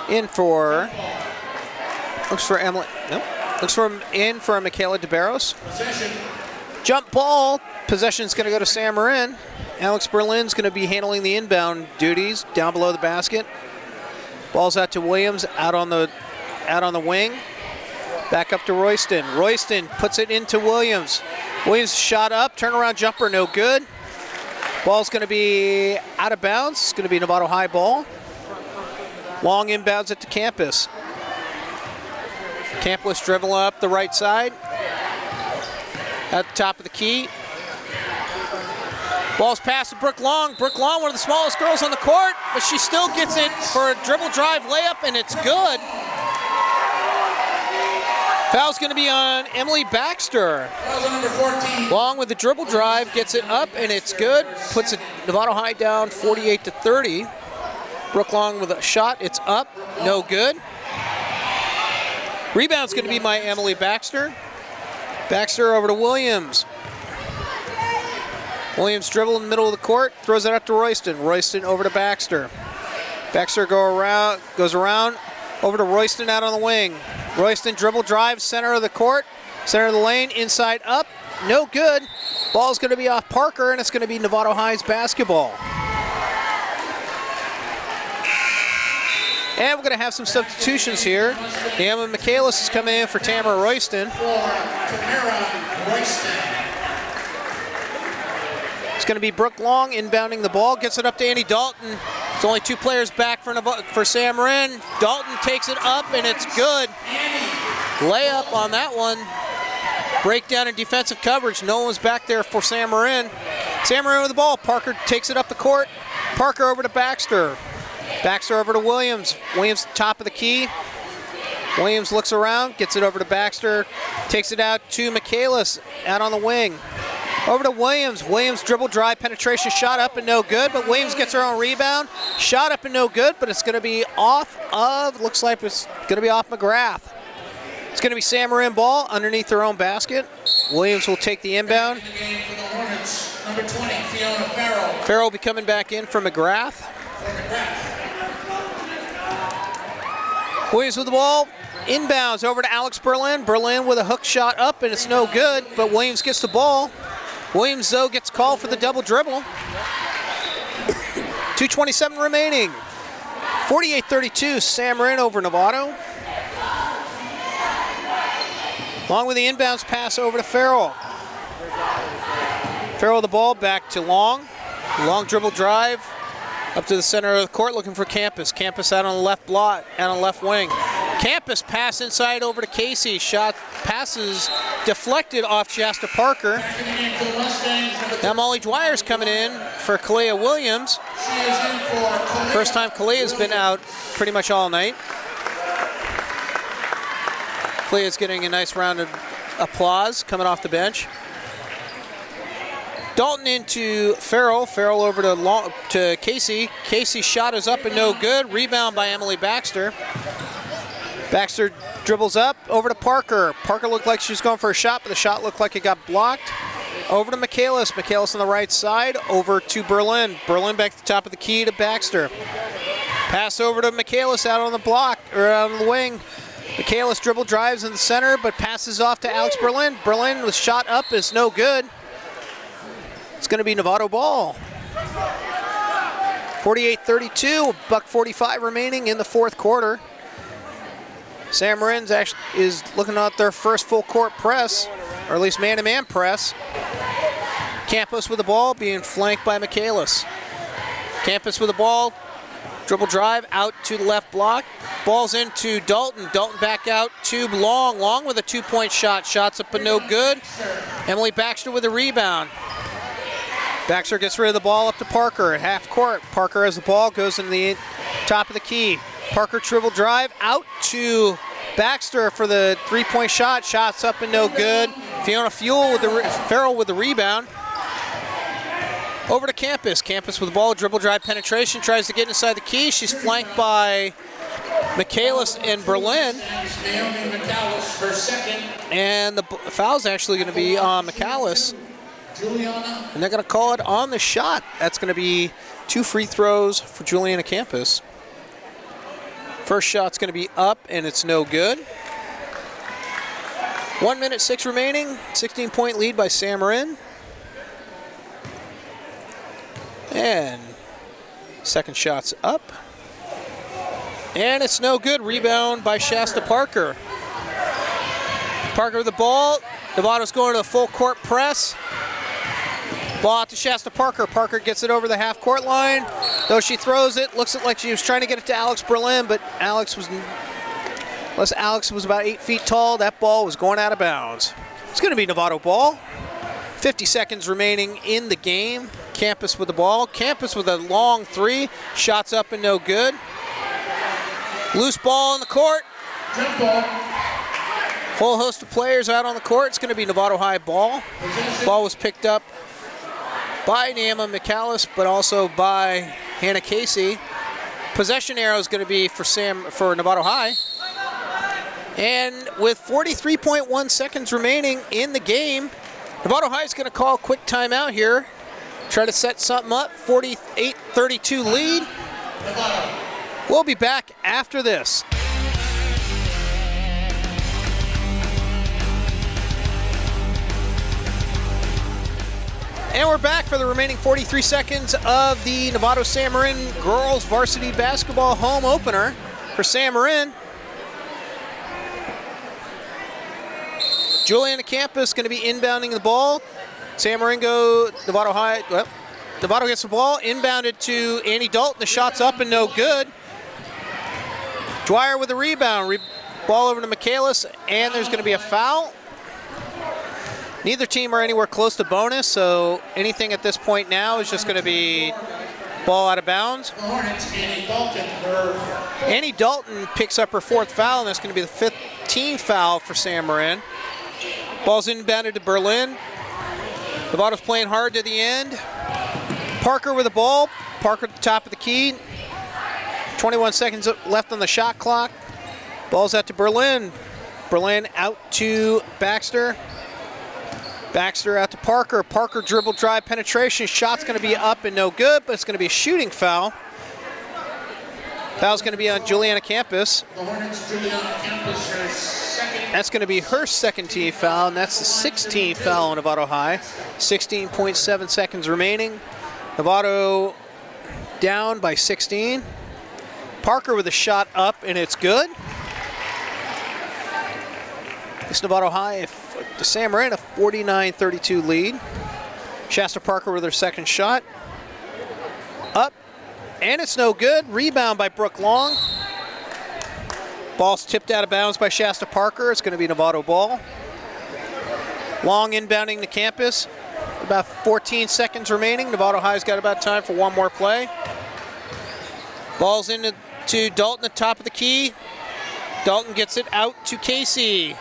In for, looks for Emily, nope. Looks for in for Michaela DeBarros. Possession. Jump ball, possession's gonna go to San Marin. Alex Berlin's gonna be handling the inbound duties down below the basket. Ball's out to Williams, out on the wing. Back up to Royston. Royston puts it into Williams. Williams shot up, turnaround jumper, no good. Ball's going to be out of bounds. It's going to be Novato High ball. Long inbounds it to Campus. Campus dribbling up the right side. At the top of the key. Ball's passed to Brooke Long. Brooke Long, one of the smallest girls on the court, but she still gets it for a dribble drive layup, and it's good. Foul's going to be on Emily Baxter. Foul's on number 14. Long with the dribble drive, gets it up, and it's good. Puts it Novato High down 48-30. Brooke Long with a shot, it's up, no good. Rebound's going to be by Emily Baxter. Baxter over to Williams. Williams dribble in the middle of the court, throws it up to Royston. Royston over to Baxter. Baxter goes around, over to Royston out on the wing. Royston dribble drive, center of the court, center of the lane, inside up, no good. Ball's going to be off Parker, and it's going to be Novato High's basketball. And we're going to have some substitutions here. Emma Michaelis is coming in for Tamara Royston. For Tamara Royston. It's going to be Brooke Long inbounding the ball, gets it up to Andy Dalton. It's only 2 players back for San Marin. Dalton takes it up, and it's good. Layup on that one. Breakdown in defensive coverage. No one was back there for San Marin. San Marin with the ball. Parker takes it up the court. Parker over to Baxter. Baxter over to Williams. Williams top of the key. Williams looks around, gets it over to Baxter. Takes it out to Michaelis out on the wing. Over to Williams. Williams dribble drive, penetration shot up and no good, but Williams gets her own rebound. Shot up and no good, but it's going to be off of, looks like it's going to be off McGrath. It's going to be San Marin ball underneath their own basket. Williams will take the inbound. In the game for the Hornets, number 20, Fiona Farrell. Farrell will be coming back in for McGrath. Williams with the ball. Inbounds over to Alex Berlin. Berlin with a hook shot up, and it's no good, but Williams gets the ball. Williams, though, gets called for the double dribble. 2:27 remaining. 48-32, San Marin over Novato. Along with the inbounds pass over to Farrell. Farrell with the ball, back to Long. Long dribble drive up to the center of the court, looking for Campus. Campus out on the left block, out on the left wing. Campus pass inside over to Casey. Shot passes deflected off Shasta Parker. Now Molly Dwyer's coming in for Kalea Williams. First time Kalea's been out pretty much all night. Kalea's getting a nice round of applause coming off the bench. Dalton into Farrell. Farrell over to Casey. Casey's shot is up and no good. Rebound by Emily Baxter. Baxter dribbles up over to Parker. Parker looked like she was going for a shot, but the shot looked like it got blocked. Over to Michaelis. Michaelis on the right side. Over to Berlin. Berlin back to the top of the key to Baxter. Pass over to Michaelis out on the block, or out on the wing. Michaelis dribble drives in the center, but passes off to Alex Berlin. Berlin with shot up is no good. It's going to be Novato ball. 48-32, $1:45 remaining in the fourth quarter. Sam Marin is looking at their first full court press, or at least man-to-man press. Campos with the ball, being flanked by Michaelis. Campos with the ball, dribble drive out to the left block. Ball's into Dalton. Dalton back out to Long. Long with a two-point shot. Shots up and no good. Emily Baxter with a rebound. Baxter gets rid of the ball up to Parker at half court. Parker has the ball, goes in the top of the key. Parker dribble drive out to Baxter for the three-point shot. Shots up and no good. Fiona Farrell with the rebound. Over to Campus. Campus with the ball, dribble drive penetration, tries to get inside the key. She's flanked by Michaelis and Berlin. And the foul's actually going to be on Michaelis. And they're going to call it on the shot. That's going to be 2 free throws for Juliana Campus. First shot's going to be up, and it's no good. 1 minute 6 remaining. 16-point lead by Sam Marin. And second shot's up. And it's no good. Rebound by Shasta Parker. Parker with the ball. Novato's going to the full court press. Ball out to Shasta Parker. Parker gets it over the half-court line. Though she throws it, looks like she was trying to get it to Alex Berlin, but Alex was about 8 feet tall. That ball was going out of bounds. It's going to be Novato ball. 50 seconds remaining in the game. Campus with the ball. Campus with a long three. Shots up and no good. Loose ball in the court. Jump ball. Whole host of players out on the court. It's going to be Novato High ball. Ball was picked up by Naima McAllis, but also by Hannah Casey. Possession arrow is going to be for Novato High. And with 43.1 seconds remaining in the game, Novato High is going to call a quick timeout here. Try to set something up. 48-32 lead. We'll be back after this. And we're back for the remaining 43 seconds of the Novato Sam Marin girls varsity basketball home opener for Sam Marin. Juliana Campus going to be inbounding the ball. Sam Marin Novato High. Well, Novato gets the ball, inbounded to Annie Dalton. The shot's up and no good. Dwyer with the rebound. Ball over to Michaelis, and there's going to be a foul. Neither team are anywhere close to bonus, so anything at this point now is just going to be ball out of bounds. Annie Dalton picks up her 4th foul, and that's going to be the 5th team foul for Sam Marin. Ball's inbounded to Berlin. Novato's playing hard to the end. Parker with the ball. Parker at the top of the key. 21 seconds left on the shot clock. Ball's out to Berlin. Berlin out to Baxter. Baxter out to Parker. Parker dribble drive penetration. Shot's going to be up and no good, but it's going to be a shooting foul. Foul's going to be on Juliana Campus. That's going to be her 2nd team foul, and that's the 16th foul on Novato High. 16.7 seconds remaining. Novato down by 16. Parker with a shot up, and it's good. It's Novato High, Sam Marin, a 49-32 lead. Shasta Parker with her second shot. Up, and it's no good. Rebound by Brooke Long. Ball's tipped out of bounds by Shasta Parker. It's going to be Novato ball. Long inbounding the campus. About 14 seconds remaining. Novato High's got about time for one more play. Ball's into Dalton at top of the key. Dalton gets it out to Casey.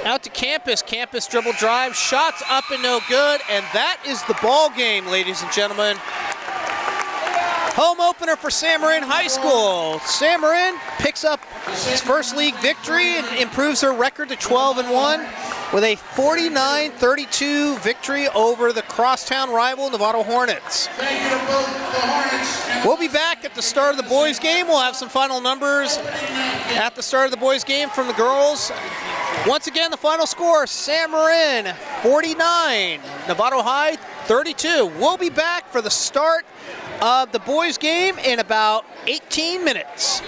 Out to Campus. Campus dribble drive. Shots up and no good. And that is the ball game, ladies and gentlemen. Home opener for Sam Marin High School. Sam Marin picks up its first league victory and improves her record to 12-1 with a 49-32 victory over the crosstown rival Novato Hornets. We'll be back at the start of the boys' game. We'll have some final numbers at the start of the boys' game from the girls. Once again, the final score, Sam Marin 49, Novato High 32. We'll be back for the start of the boys' game in about 18 minutes.